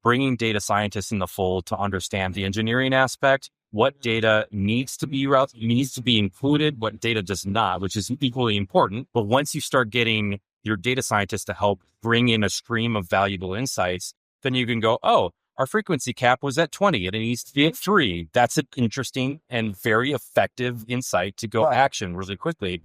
bringing data scientists in the fold to understand the engineering aspect, what data needs to be included, what data does not, which is equally important. But once you start getting your data scientists to help bring in a stream of valuable insights, then you can go, oh, our frequency cap was at 20 and it needs to be at 3. That's an interesting and very effective insight to go action really quickly.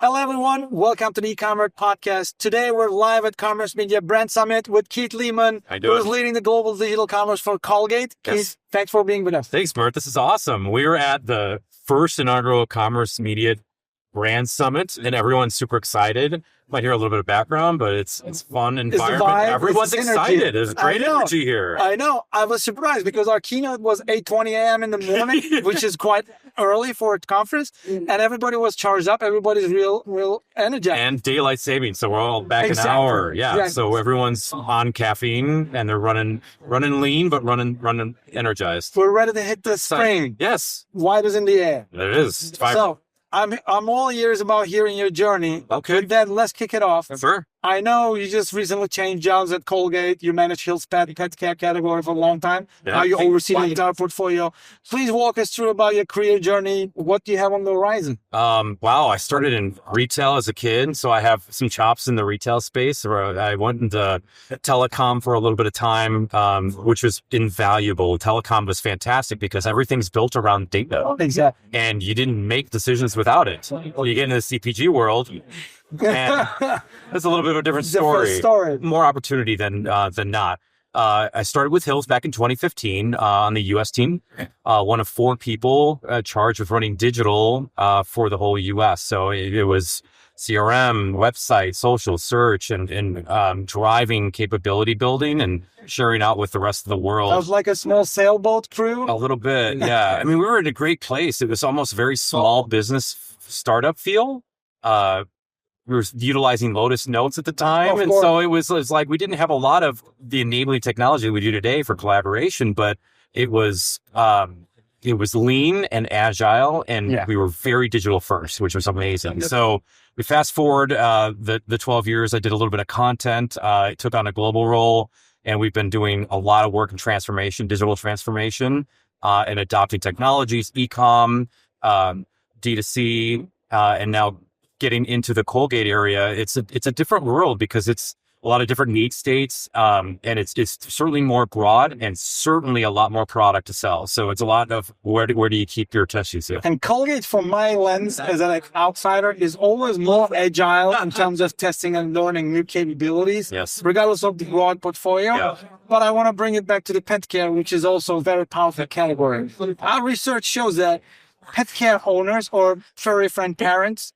Hello, everyone. Welcome to the eCommerce podcast. Today, we're live at Commerce Media Brand Summit with Keith Lehman, who's leading the global digital commerce for Colgate. Yes. Keith, thanks for being with us. Thanks, Mert. This is awesome. We were at the first inaugural Commerce Media Brand Summit, and everyone's super excited. Might hear a little bit of background, but it's fun environment. Everyone's excited. There's great energy here. I know. I was surprised because our keynote was 8:20 a.m. in the morning, which is quite early for a conference, and everybody was charged up. Everybody's real energized. And daylight saving, so we're all back an hour. Yeah. Exactly. So everyone's on caffeine and they're running lean, but running energized. We're ready to hit the spring. Yes. Wide as in the air. It is. So I'm all ears about hearing your journey. Okay. With that, let's kick it off. Sure. I know you just recently changed jobs at Colgate. You managed Hill's pet care category for a long time. Yeah. Now you oversee the entire portfolio. Please walk us through about your career journey. What do you have on the horizon? Wow. I started in retail as a kid, so I have some chops in the retail space. I went into telecom for a little bit of time, which was invaluable. Telecom was fantastic because everything's built around data. Exactly. And you didn't make decisions without it. Well, you get into the CPG world, and that's a little bit of a different story. More opportunity than not. I started with Hills back in 2015 on the U.S. team, one of 4 people charged with running digital for the whole U.S. So it was CRM, website, social, search, and driving capability building and sharing out with the rest of the world. That was like a small sailboat crew? A little bit, yeah. I mean, we were in a great place. It was almost very small business startup feel. We were utilizing Lotus Notes at the time. And so it was like we didn't have a lot of the enabling technology we do today for collaboration, but it was lean and agile, and we were very digital first, which was amazing. So we fast forward the 12 years, I did a little bit of content. I took on a global role, and we've been doing a lot of work in transformation, digital transformation, and adopting technologies, eCom, D2C, and now getting into the Colgate area. It's a different world because it's a lot of different need states, and it's certainly more broad and certainly a lot more product to sell. So it's a lot of where do you keep your attention to? And Colgate, from my lens as an outsider, is always more agile in terms of testing and learning new capabilities, regardless of the broad portfolio. Yeah. But I want to bring it back to the pet care, which is also a very powerful category. Our research shows that pet care owners or furry friend parents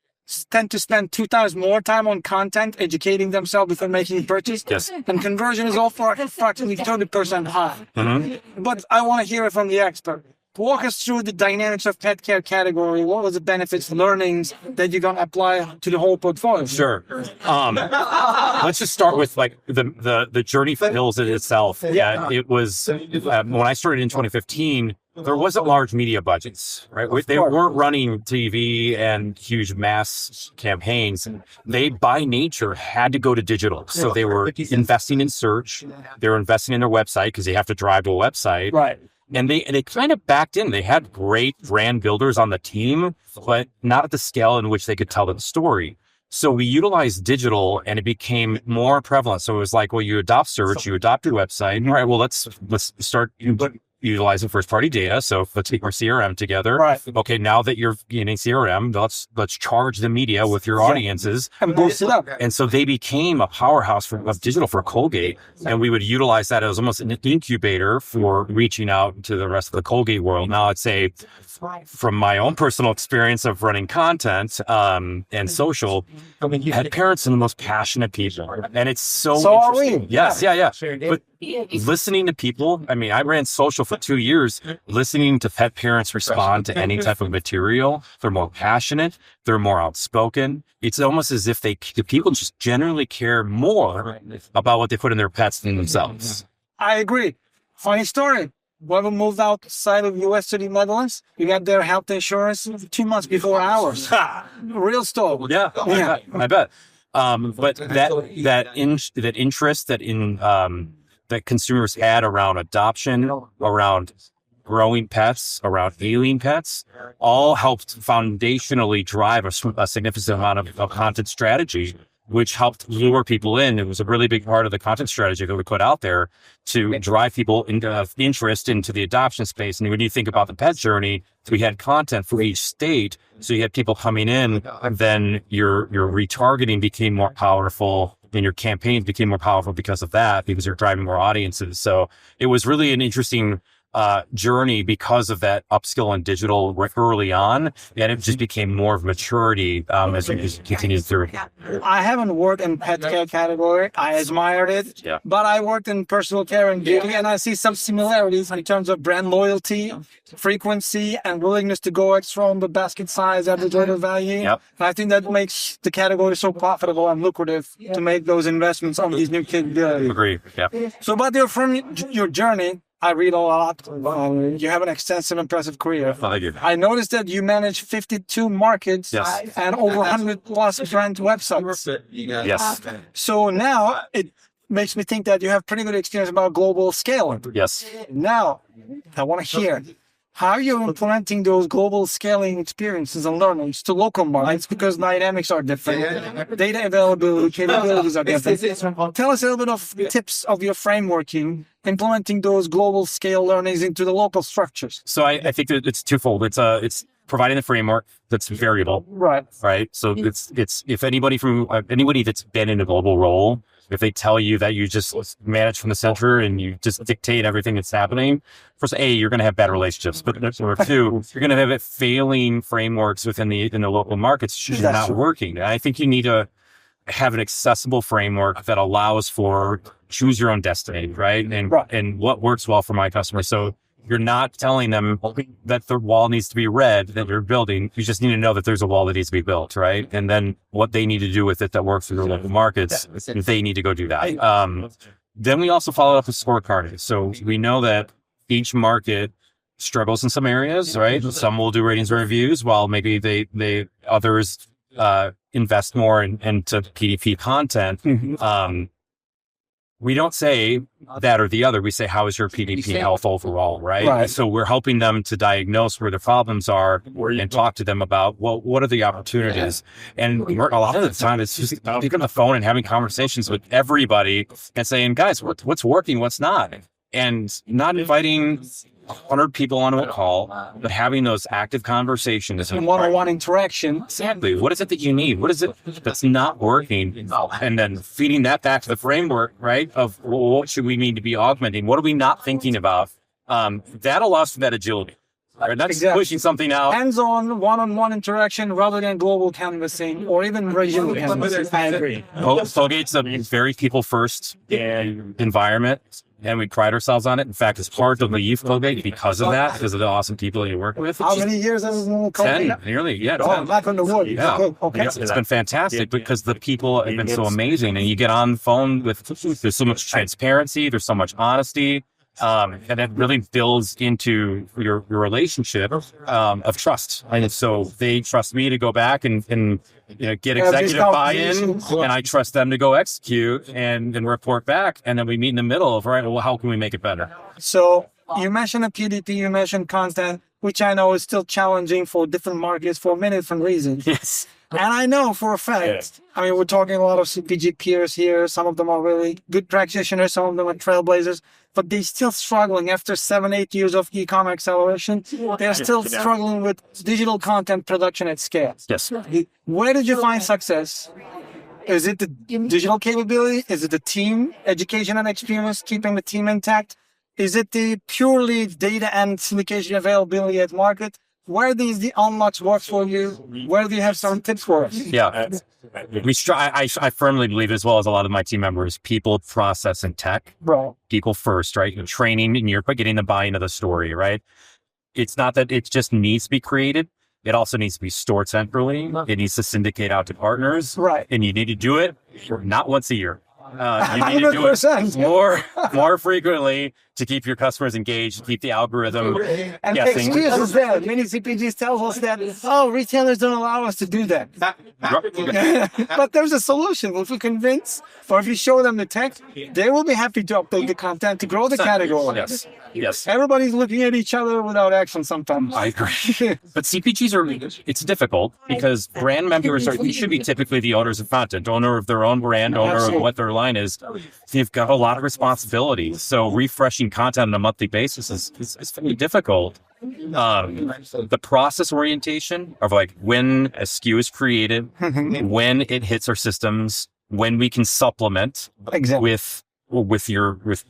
tend to spend 2 times more time on content, educating themselves before making a purchase. Yes. And conversion is also approximately 30% high. Mm-hmm. But I want to hear it from the expert. Walk us through the dynamics of pet care category. What was the benefits, learnings that you're going to apply to the whole portfolio? Sure. Let's just start with like the journey for Hills in itself. Yeah. It was, when I started in 2015, there wasn't large media budgets, right? They weren't running TV and huge mass campaigns. They, by nature, had to go to digital. So they were investing in search. They were investing in their website because they have to drive to a website. Right. And they kind of backed in. They had great brand builders on the team, but not at the scale in which they could tell the story. So we utilized digital, and it became more prevalent. So it was like, well, you adopt search, you adopt your website. All right, well, let's start utilizing first-party data. So let's get our CRM together. Right. Okay, now that you're getting CRM, let's charge the media with your audiences. And boost it up. And so they became a powerhouse of digital for Colgate. And we would utilize that as almost an incubator for reaching out to the rest of the Colgate world. Now, I'd say from my own personal experience of running content and social, pet parents are the most passionate people. And it's so interesting. Are we. Yes, yeah. But listening to people, I mean, I ran social for 2 years, listening to pet parents respond to any type of material. They're more passionate. They're more outspoken. It's almost as if the people just generally care more about what they put in their pets than themselves. I agree. Funny story. whoever moved outside of US to the Netherlands, you got their health insurance 2 months before ours. Real story. Yeah, I bet. But that interest that consumers had around adoption, around growing pets, around alien pets, all helped foundationally drive a significant amount of content strategy, which helped lure people in. It was a really big part of the content strategy that we put out there to drive people into interest into the adoption space. And when you think about the pet journey, we had content for each state. So you had people coming in, and then your retargeting became more powerful, and your campaigns became more powerful because of that, because you're driving more audiences. So it was really an interesting journey because of that upskill in digital early on, and it just became more of maturity as we continued through. I haven't worked in pet care category. I admired it, but I worked in personal care and beauty, and I see some similarities in terms of brand loyalty, frequency, and willingness to go extra on the basket size, average order value. And I think that makes the category so profitable and lucrative to make those investments on these new capabilities. Agree. Yeah. So, but from your journey, I read a lot. You have an extensive, impressive career. Thank you. I noticed that you manage 52 markets and over 100 plus brand websites. Yes. So now it makes me think that you have pretty good experience about global scaling. Yes. Now, I want to hear how you're implementing those global scaling experiences and learnings to local markets, because dynamics are different. Data availability, capabilities are different. Tell us a little bit of tips of your frameworking, implementing those global scale learnings into the local structures. So I think that it's twofold. It's providing the framework that's variable. Right. So it's if anybody that's been in a global role, if they tell you that you just manage from the center and you just dictate everything that's happening, first, you're going to have bad relationships. But number two, you're going to have failing frameworks within the local markets. They're not working. And I think you need to have an accessible framework that allows for choose your own destiny, right? And what works well for my customers. So you're not telling them that the wall needs to be red that you're building. You just need to know that there's a wall that needs to be built, right? And then what they need to do with it that works for their local markets, they need to go do that. Then we also follow up with scorecard. So we know that each market struggles in some areas, right? Some will do ratings and reviews, while maybe they others invest more into PDP content. We don't say that or the other. We say, how is your PDP health overall, right? So we're helping them to diagnose where the problems are and talk to them about, well, what are the opportunities? And a lot of the time, it's just picking up the phone and having conversations with everybody and saying, guys, what's working, what's not? And not inviting 100 people onto a call, but having those active conversations. And one-on-one interaction. Exactly. What is it that you need? What is it that's not working? And then feeding that back to the framework, right? Of what should we need to be augmenting? What are we not thinking about? That allows for that agility. Right? That's pushing something out. Hands-on, one-on-one interaction rather than global canvassing or even regional canvassing. I agree. Colgate's a very people-first environment, and we pride ourselves on it. In fact, it's hard to leave Colgate because of that, because of the awesome people that you work with. How many years has it been Colgate? 10, nearly, 10. Oh, back on the wood. Yeah. Okay. It's been fantastic because the people have been so amazing, and you get on the phone with, there's so much transparency, there's so much honesty. And it really builds into your relationship of trust. And so they trust me to go back and get executive buy-in, and I trust them to go execute and report back. And then we meet in the middle of, right, well, how can we make it better? So you mentioned a PDP, you mentioned content, which I know is still challenging for different markets for many different reasons. Yes. And I know for a fact, I mean, we're talking a lot of CPG peers here. Some of them are really good practitioners. Some of them are trailblazers, but they're still struggling after 7-8 years of e-commerce acceleration. They're still struggling with digital content production at scale. Yes. Where did you find success? Is it the digital capability? Is it the team, education and experience, keeping the team intact? Is it the purely data and syndication availability at market? Where these the unlocks work for you? Where do you have some tips for us? Yeah, I firmly believe, as well as a lot of my team members, people, process, and tech. Right. People first, right? You're training and you're getting the buy-in of the story, right? It's not that it just needs to be created. It also needs to be stored centrally. It needs to syndicate out to partners. Right. And you need to do it not once a year. You need to do it more frequently to keep your customers engaged, keep the algorithm and guessing. excuse us there. Many CPGs tell us that, oh, retailers don't allow us to do that. But there's a solution. If we convince, or if you show them the tech, they will be happy to update the content to grow the category. Yes. Everybody's looking at each other without action sometimes. I agree. But CPGs it's difficult because brand members you should be typically the owners of content, owner of their own brand, owner of what their line is. They've got a lot of responsibility. So refreshing content on a monthly basis is very difficult. The process orientation of like when a SKU is created, when it hits our systems, when we can supplement with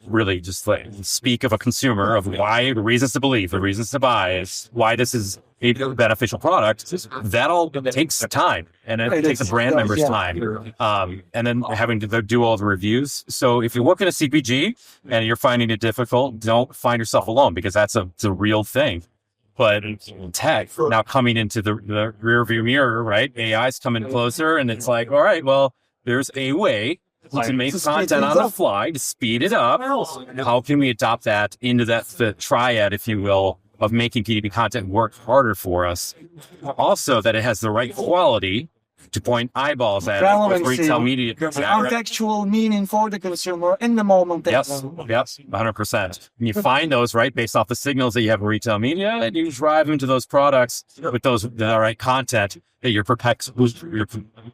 really just like speak of a consumer of why the reasons to believe, the reasons to buy, is why this is a beneficial product. That all takes time, and it takes a brand member's time. And then having to do all the reviews. So if you work in a CPG and you're finding it difficult, don't find yourself alone, because it's a real thing. But tech now coming into the rear view mirror, right? AI's coming closer, and it's like, all right, well, there's a way to make content on the fly, to speed it up. How can we adopt that into the triad, if you will, of making PDP content work harder for us? Also, that it has the right quality to point eyeballs at it with retail media. Contextual meaning for the consumer in the moment. Yes, 100%. And you find those, right, based off the signals that you have in retail media, and you drive them to those products with the right content that you're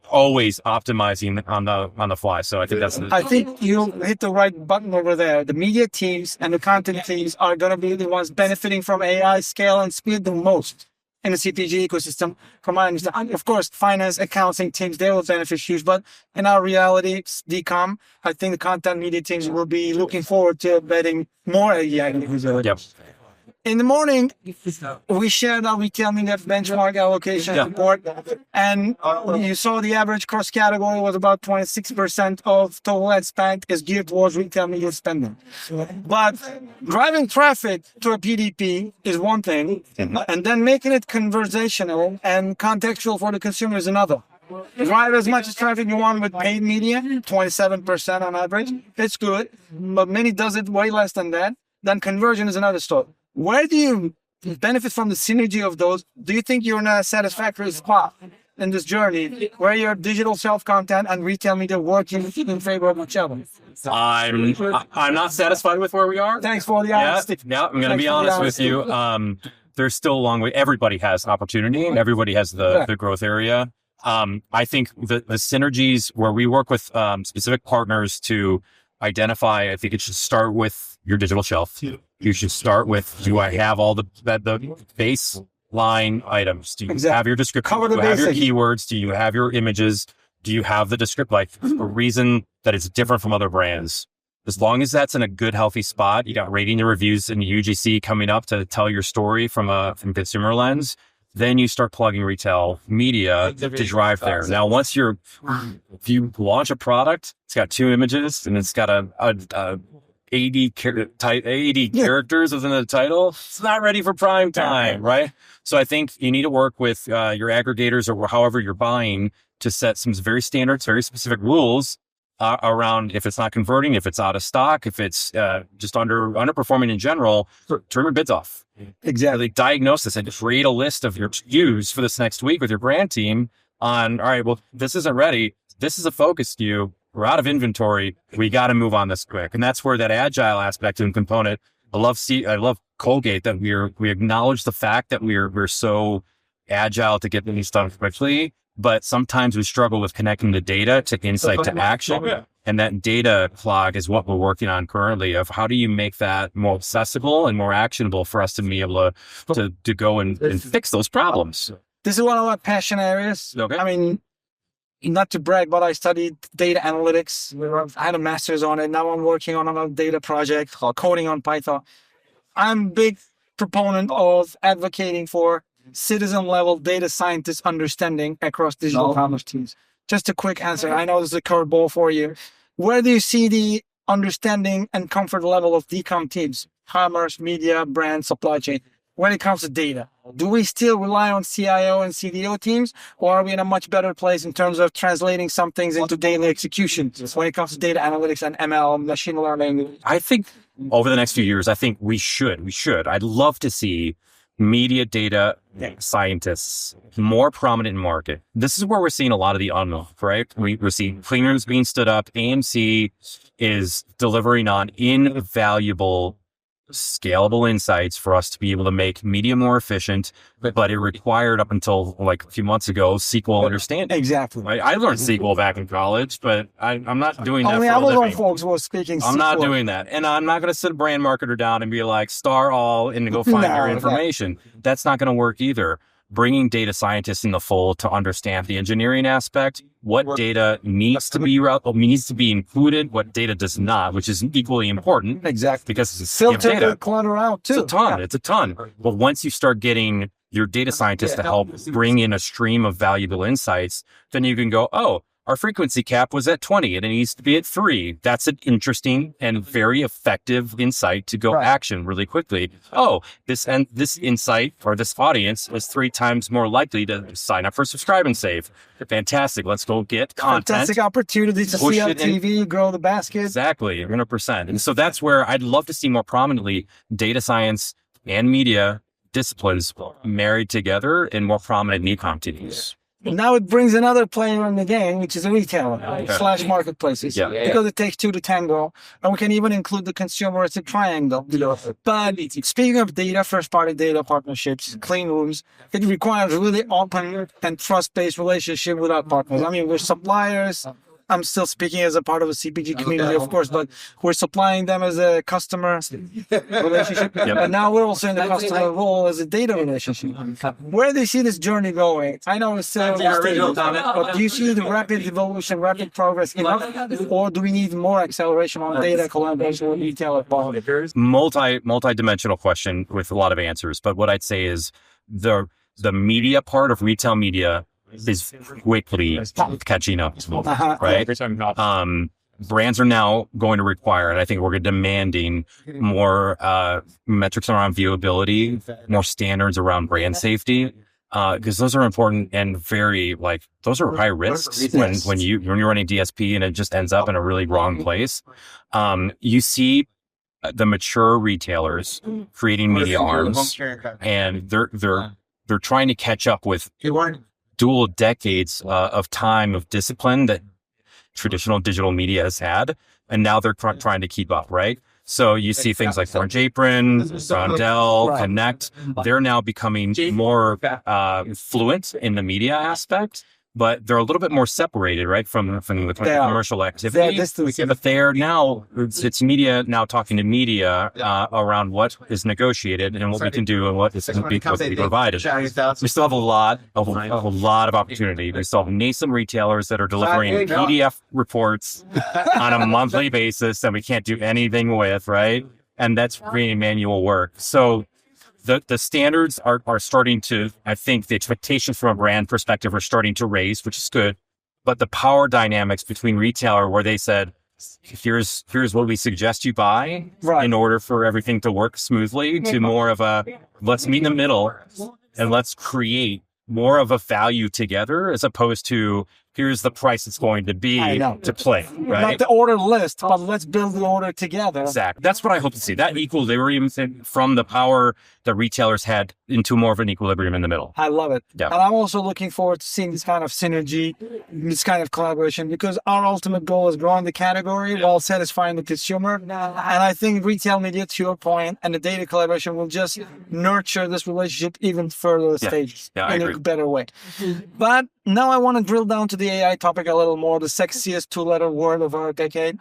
always optimizing on the fly. So I think I think you hit the right button over there. The media teams and the content teams are going to be the ones benefiting from AI scale and speed the most in the CPG ecosystem. From my understanding, of course, finance, accounting teams, they will benefit huge. But in our reality, eCom, I think the content media teams will be looking forward to embedding more AI in the user. Yep. In the morning, we shared our retail media benchmark allocation report, and you saw the average cross category was about 26% of total ad spend is geared towards retail media spending. But driving traffic to a PDP is one thing, and then making it conversational and contextual for the consumer is another. Drive as much as traffic you want with paid media, 27% on average. It's good, but many does it way less than that. Then conversion is another story. Where do you benefit from the synergy of those? Do you think you're in a satisfactory spot in this journey where your digital self-content and retail media working in favor of each other? I'm not satisfied with where we are. Thanks for the honesty. Yeah, I'm going to be honest with you. There's still a long way. Everybody has opportunity, and everybody has the growth area. I think the synergies where we work with specific partners to identify, I think it should start with your digital shelf. You should start with, do I have all the baseline items? Do you have your description? Do you have your keywords? Do you have your images? Do you have the description, like a reason that it's different from other brands? As long as that's in a good, healthy spot, you got rating and reviews and UGC coming up to tell your story from consumer lens, then you start plugging retail media to drive there. Now, if you launch a product, it's got 2 images and it's got a 80 characters within the title, it's not ready for prime time, right? So I think you need to work with your aggregators or however you're buying to set some very standards, very specific rules around if it's not converting, if it's out of stock, if it's just underperforming in general, turn your bids off. Exactly. Diagnose this and create a list of your SKUs for this next week with your brand team on, all right, well, this isn't ready. This is a focus SKU. We're out of inventory. We got to move on this quick. And that's where that agile aspect and component, I love Colgate that we acknowledge the fact that we're so agile to get things done quickly, but sometimes we struggle with connecting the data to insight to action. And that data clog is what we're working on currently of how do you make that more accessible and more actionable for us to be able to go and fix those problems. This is one of my passion areas. Okay. I mean, not to brag, but I studied data analytics. I had a master's on it. Now I'm working on a data project called Coding on Python. I'm a big proponent of advocating for citizen level data scientist understanding across digital commerce teams. Just a quick answer. I know this is a curveball for you. Where do you see the understanding and comfort level of eCom teams, commerce, media, brand, supply chain, when it comes to data? Do we still rely on CIO and CDO teams, or are we in a much better place in terms of translating some things into daily execution when it comes to data analytics and ML, machine learning? I think over the next few years, I think we should. I'd love to see media data scientists more prominent in market. This is where we're seeing a lot of the unlock, right? We're seeing clean rooms being stood up. AMC is delivering on invaluable, scalable insights for us to be able to make media more efficient, but it required up until like a few months ago, SQL understanding. Exactly. Right? I learned SQL back in college, but I'm not doing that Only for a living. folks were speaking SQL. I'm not doing that. And I'm not going to sit a brand marketer down and be like, star all and go find your information. That's not going to work either. Bringing data scientists in the fold to understand the engineering aspect, what data needs to be included, what data does not, which is equally important. Exactly. Because it's filter the clutter out too. It's a ton. But once you start getting your data scientists to help bring in a stream of valuable insights, then you can go, oh, our frequency cap was at 20 and it needs to be at 3. That's an interesting and very effective insight to go action really quickly. Oh, this insight or this audience was 3 times more likely to sign up for Subscribe and Save. Fantastic. Let's go get content. Fantastic opportunity to see on TV, grow the basket. Exactly, 100%. And so that's where I'd love to see more prominently data science and media disciplines married together in more prominent eCom teams. Now it brings another player in the game, which is a retailer / marketplaces, because it takes 2 to tango, and we can even include the consumer as a triangle. But speaking of data, first-party data partnerships, clean rooms, it requires really open and trust-based relationship with our partners. I mean, we're suppliers. I'm still speaking as a part of a CPG community, of course, but we're supplying them as a customer relationship. And now we're also in the customer role as a data relationship. Where do you see this journey going? I know it's still but do you see the rapid evolution, rapid progress enough? Or do we need more acceleration on data collaboration with retailer partners? Multi-dimensional question with a lot of answers. But what I'd say is the media part of retail media is quickly catching up, right? Brands are now going to require, and I think we're demanding more metrics around viewability, more standards around brand safety, because those are important and very those are high risks when you're running DSP and it just ends up in a really wrong place. You see the mature retailers creating media arms, and they're trying to catch up with dual decades of time of discipline that traditional digital media has had, and now they're trying to keep up, right? So you see things like Orange Apron, Roundel, Connect. They're now becoming more fluent in the media aspect, but they're a little bit more separated, right, from the commercial activity. But they're now, it's media now talking to media around what is negotiated and what we can do and what is being provided. We still have a lot of opportunity. We still have nascent retailers that are delivering PDF reports on a monthly basis that we can't do anything with, right? And that's really manual work. So the standards are starting to, I think the expectations from a brand perspective are starting to raise, which is good. But the power dynamics between retailer where they said, here's what we suggest you buy in order for everything to work smoothly, to more of a, let's meet in the middle and let's create more of a value together as opposed to here's the price it's going to be to play, right? Not the order list, but let's build the order together. Exactly. That's what I hope to see. That equilibrium from the power that retailers had into more of an equilibrium in the middle. I love it. Yeah. And I'm also looking forward to seeing this kind of synergy, this kind of collaboration, because our ultimate goal is growing the category while satisfying the consumer. And I think retail media, to your point, and the data collaboration will just nurture this relationship even further stages in a better way. But now I want to drill down to the AI topic a little more, the sexiest 2-letter word of our decade.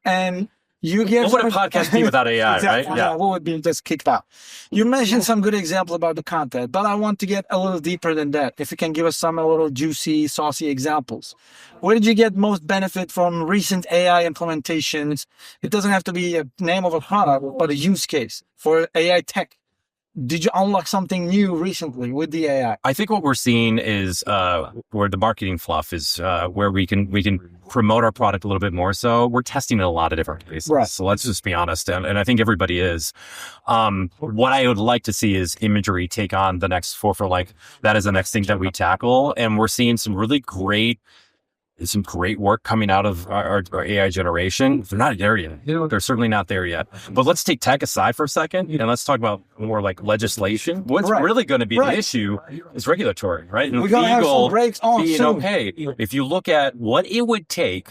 And you give... What would a podcast be without AI, exactly, right? Yeah. What would be just kicked out? You mentioned some good examples about the content, but I want to get a little deeper than that. If you can give us some a little juicy, saucy examples. Where did you get most benefit from recent AI implementations? It doesn't have to be a name of a product, but a use case for AI tech. Did you unlock something new recently with the AI? I think what we're seeing is where the marketing fluff is where we can promote our product a little bit more. So we're testing in a lot of different places. Right. So let's just be honest. And I think everybody is. What I would like to see is imagery take on the next forefront. That is the next thing that we tackle. And we're seeing some really great some great work coming out of our AI generation. They're not there yet. They're certainly not there yet. But let's take tech aside for a second and let's talk about more like legislation. What's really going to be the issue is regulatory, right? And we're going to have some breaks on being soon. Okay. If you look at what it would take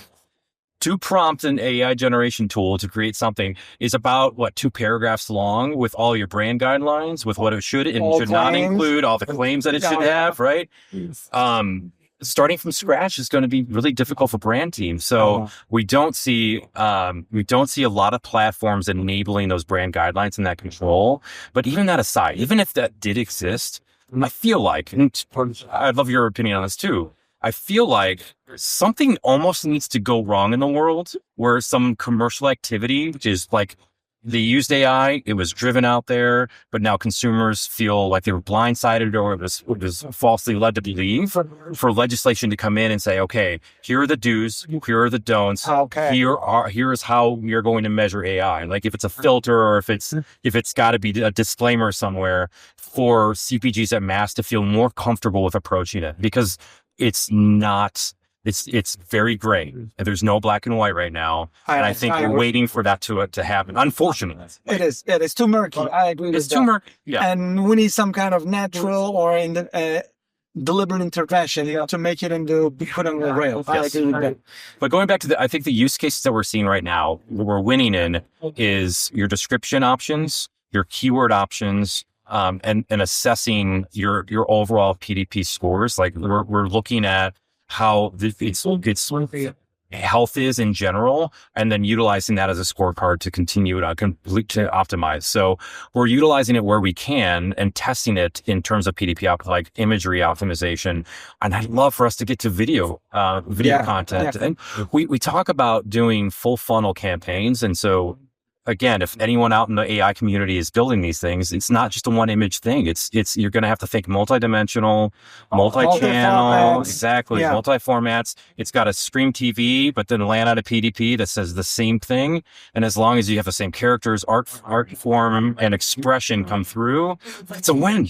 to prompt an AI generation tool to create something is about 2 paragraphs long with all your brand guidelines, with what it should and should not include, all the claims that it should have, right? Starting from scratch is going to be really difficult for brand teams. So we don't see a lot of platforms enabling those brand guidelines and that control. But even that aside, even if that did exist, I feel like, and I'd love your opinion on this too, I feel like something almost needs to go wrong in the world where some commercial activity, which is like they used AI, it was driven out there, but now consumers feel like they were blindsided or it was falsely led to believe, for legislation to come in and say, okay, here are the do's, here are the don'ts, here is how we are going to measure AI. Like if it's a filter or if it's got to be a disclaimer somewhere for CPGs at mass to feel more comfortable with approaching it, because it's very gray. There's no black and white right now. And I think we're waiting for that to happen. Unfortunately. It is too murky. I agree with that. It's too murky. Yeah. And we need some kind of natural or deliberate intervention to make it put on the rail. I agree with that. But going back to I think the use cases that we're seeing right now, what we're winning in is your description options, your keyword options, and assessing your overall PDP scores. Like we're looking at how its health is in general, and then utilizing that as a scorecard to continue to optimize. So we're utilizing it where we can and testing it in terms of PDP, like imagery optimization. And I'd love for us to get to video content. Yeah. And we talk about doing full funnel campaigns. And so again, if anyone out in the AI community is building these things, it's not just a one image thing. It's you're going to have to think multi-dimensional, multi-channel, multi-formats. It's got a stream TV, but then land out a PDP that says the same thing. And as long as you have the same characters, art form, and expression come through, it's a win.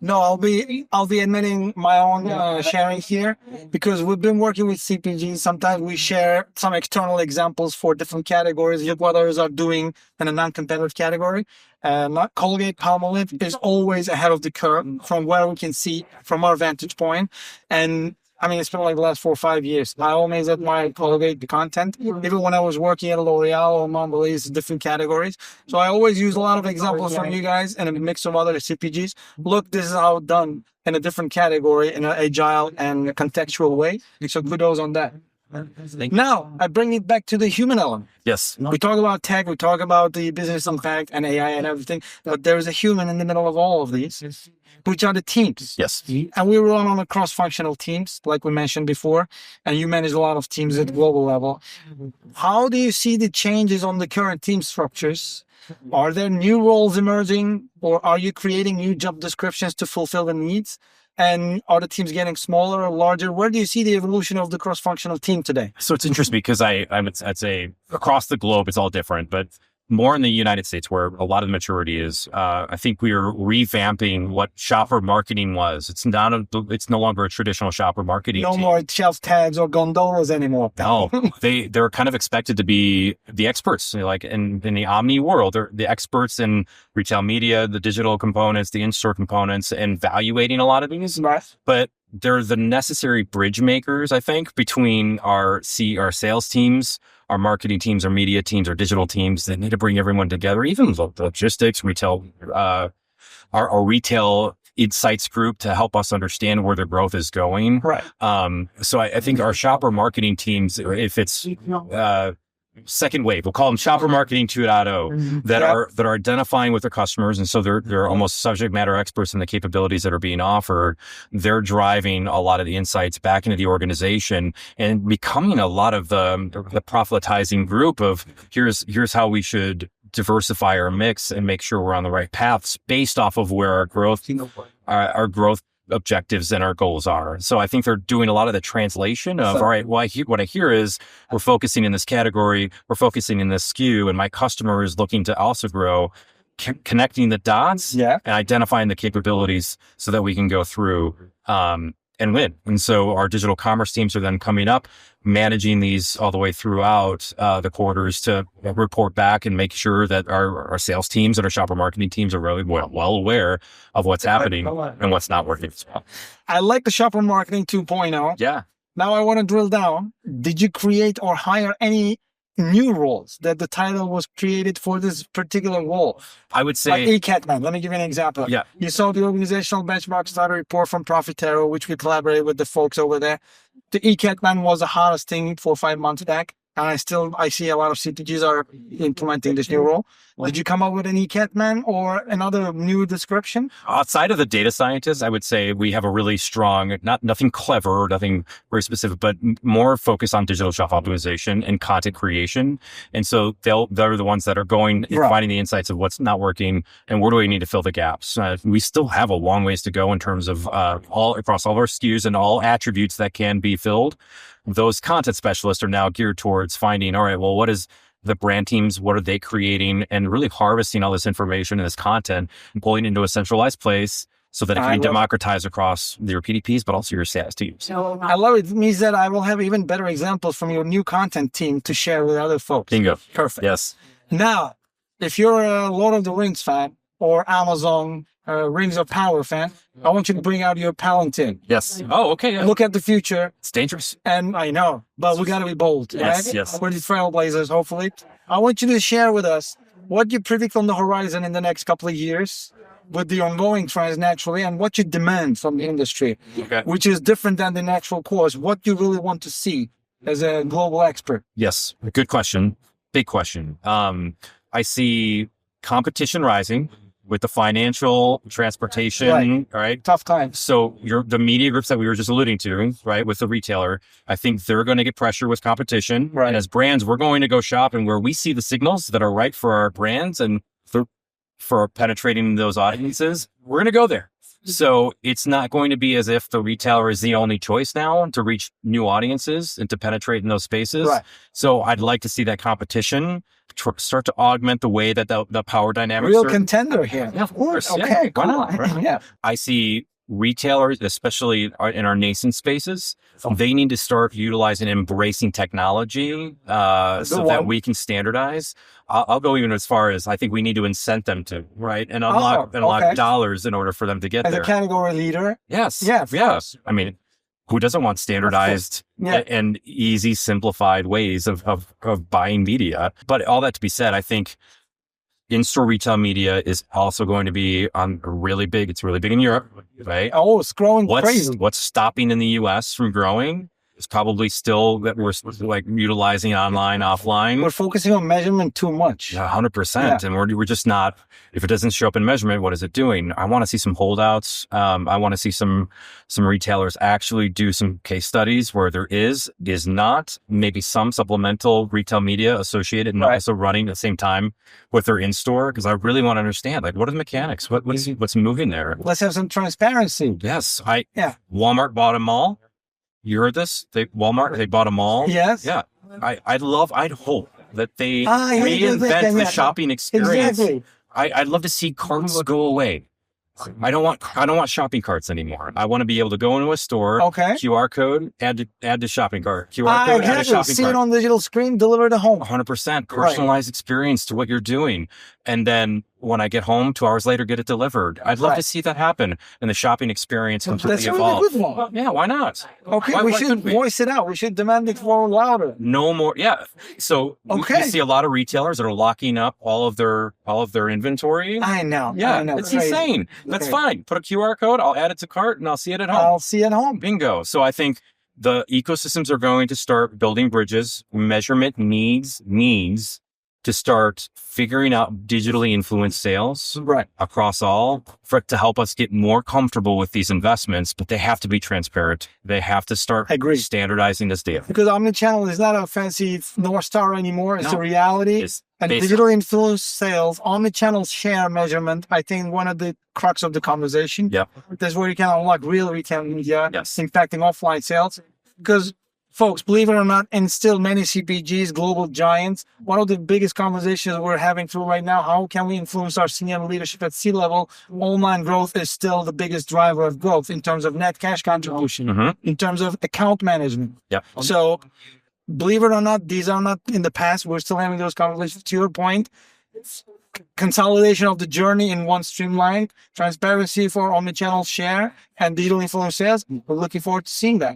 No, I'll be admitting my own sharing here, because we've been working with CPGs. Sometimes we share some external examples for different categories, what others are doing in a non-competitive category. Colgate Palmolive is always ahead of the curve from where we can see from our vantage point. And I mean, it's been like the last 4 or 5 years. I always admire Colgate content, even when I was working at L'Oreal or Mondelez, different categories. So I always use a lot of examples from you guys and a mix of other CPGs. Look, this is how it's done in a different category, in an agile and contextual way. So kudos on that. Now, I bring it back to the human element. Yes. We talk about tech, we talk about the business impact and AI and everything, but there is a human in the middle of all of these, which are the teams. Yes. And we run on a cross-functional teams, like we mentioned before, and you manage a lot of teams at global level. How do you see the changes on the current team structures? Are there new roles emerging, or are you creating new job descriptions to fulfill the needs? And are the teams getting smaller or larger? Where do you see the evolution of the cross-functional team today? So it's interesting because I'd say across the globe, it's all different, but more in the United States where a lot of the maturity is, I think we are revamping what shopper marketing was. It's no longer a traditional shopper marketing team. More shelf tags or gondolas anymore. No, they're kind of expected to be the experts, like in the omni world. They're the experts in retail media, the digital components, the in-store components, and evaluating a lot of these. Right. But they're the necessary bridge makers, I think, between our sales teams, our marketing teams, our media teams, our digital teams. They need to bring everyone together, even logistics, retail, our retail insights group to help us understand where their growth is going. Right. So I think our shopper marketing teams, if it's second wave, we'll call them shopper marketing 2.0, that are identifying with their customers. And so they're almost subject matter experts in the capabilities that are being offered. They're driving a lot of the insights back into the organization and becoming a lot of the proselytizing group of here's how we should diversify our mix and make sure we're on the right paths based off of where our growth objectives and our goals are. So I think they're doing a lot of the translation of, all right, what I hear is we're focusing in this category, we're focusing in this SKU, and my customer is looking to also grow, connecting the dots and identifying the capabilities so that we can go through and win. And so our digital commerce teams are then coming up, managing these all the way throughout the quarters to report back and make sure that our sales teams and our shopper marketing teams are really well aware of what's happening and what's not working as well. I like the shopper marketing 2.0. Yeah. Now I want to drill down. Did you create or hire any new roles that the title was created for this particular role? I would say like eCatman. Let me give you an example. Yeah. You saw the organizational benchmark starter report from Profitero, which we collaborated with the folks over there. The eCatman was the hardest thing 4 or 5 months back. And I see a lot of CPGs are implementing this new role. Did you come up with an eCatman or another new description? Outside of the data scientists, I would say we have a really strong, nothing clever, nothing very specific, but more focus on digital shelf optimization and content creation. And so they're the ones that are going and finding the insights of what's not working and where do we need to fill the gaps. We still have a long ways to go in terms of across all of our SKUs and all attributes that can be filled. Those content specialists are now geared towards finding, all right, well, what is the brand teams, what are they creating, and really harvesting all this information and this content and pulling it into a centralized place so that it can be democratized across your PDPs, but also your sales teams. I love it. It means that I will have even better examples from your new content team to share with other folks. Bingo. Perfect. Yes. Now, if you're a Lord of the Rings fan or Amazon Rings of Power fan, I want you to bring out your Palantir. Yes. Oh, okay. Yeah. Look at the future. It's dangerous. And I know, but we got to be bold. Yes, right? yes. We're the trailblazers, hopefully. I want you to share with us what you predict on the horizon in the next couple of years with the ongoing trends naturally and what you demand from the industry, which is different than the natural course. What you really want to see as a global expert. Yes. Good question. Big question. I see competition rising with the financial, transportation, right? Tough times. So the media groups that we were just alluding to, right, with the retailer, I think they're going to get pressure with competition. Right. And as brands, we're going to go shop and where we see the signals that are right for our brands and for penetrating those audiences, we're going to go there. So it's not going to be as if the retailer is the only choice now to reach new audiences and to penetrate in those spaces. Right. So I'd like to see that competition start to augment the way that the power dynamics Real contender here. Yeah, of course. Okay, Yeah, cool. why not? Right. Yeah. I see retailers, especially in our nascent spaces, they need to start utilizing, embracing technology so that we can standardize. I'll go even as far as I think we need to incent them to, right? And unlock dollars in order for them to get there. As a category leader? Yes. Yeah. Yes. I mean, who doesn't want standardized and easy, simplified ways of buying media? But all that to be said, I think in-store retail media is also going to be really big. It's really big in Europe, right? Oh, it's growing crazy. What's stopping in the US from growing? It's probably still that we're like utilizing online, offline. We're focusing on measurement too much. Yeah, 100%. And we're just not, if it doesn't show up in measurement, what is it doing? I want to see some holdouts. I want to see some retailers actually do some case studies where there is not, maybe some supplemental retail media associated and also running at the same time with their in-store. Because I really want to understand, like, what are the mechanics? What's moving there? Let's have some transparency. Yes. Walmart bought a mall. You heard this? They bought a mall. Yes. Yeah. I'd hope that they reinvent the shopping experience. Exactly. I'd love to see carts go away. I don't want shopping carts anymore. I want to be able to go into a store, QR code, add to shopping cart. QR code, add to shopping cart. See it on the digital screen, deliver to home. 100% personalized experience to what you're doing. And then when I get home, 2 hours later, get it delivered. I'd love to see that happen and the shopping experience completely evolve. That's a really good one. Yeah, why not? Okay, we should voice it out. We should demand it more louder. No more. Yeah. So we see a lot of retailers that are locking up all of their inventory. I know. Yeah, I know. it's insane. That's fine. Put a QR code. I'll add it to cart and I'll see it at home. Bingo. So I think the ecosystems are going to start building bridges. Measurement needs to start figuring out digitally influenced sales across all to help us get more comfortable with these investments, but they have to be transparent. They have to start standardizing this data. Because omnichannel is not a fancy North Star anymore. It's a reality. And digital influenced sales, omnichannel share measurement, I think one of the crux of the conversation. Yep. That's where you can unlock real retail media impacting offline sales. Because folks, believe it or not, and still many CPGs, global giants, one of the biggest conversations we're having through right now, how can we influence our senior leadership at C-level? Online growth is still the biggest driver of growth in terms of net cash contribution, in terms of account management. So believe it or not, these are not in the past. We're still having those conversations. To your point, consolidation of the journey in one streamline, transparency for omnichannel share and digital influence sales. We're looking forward to seeing that.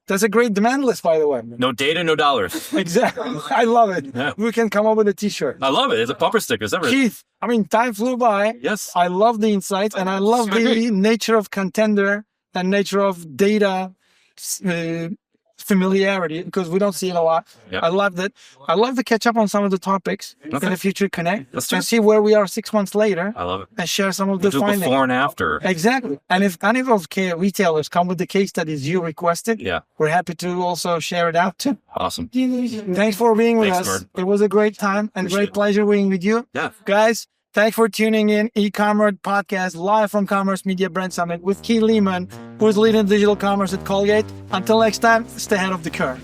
That's a great demand list, by the way. No data, no dollars. Exactly. I love it. Yeah. We can come up with a t-shirt. I love it. It's a bumper sticker. Keith, I mean, time flew by. Yes. I love the insights and I love the nature of contender and nature of data familiarity, because we don't see it a lot. I love that. I love to catch up on some of the topics in the future connect and see where we are 6 months later. I love it. And share some of the findings. Before and after. Exactly. And if any of those retailers come with the case studies you requested, we're happy to also share it out too. Awesome. Thanks for being with us. Mert. It was a great time and great pleasure being with you. Guys, thanks for tuning in. eCommerce podcast live from Commerce Media Brand Summit with Keith Lehman, who is leading digital commerce at Colgate. Until next time, stay ahead of the curve.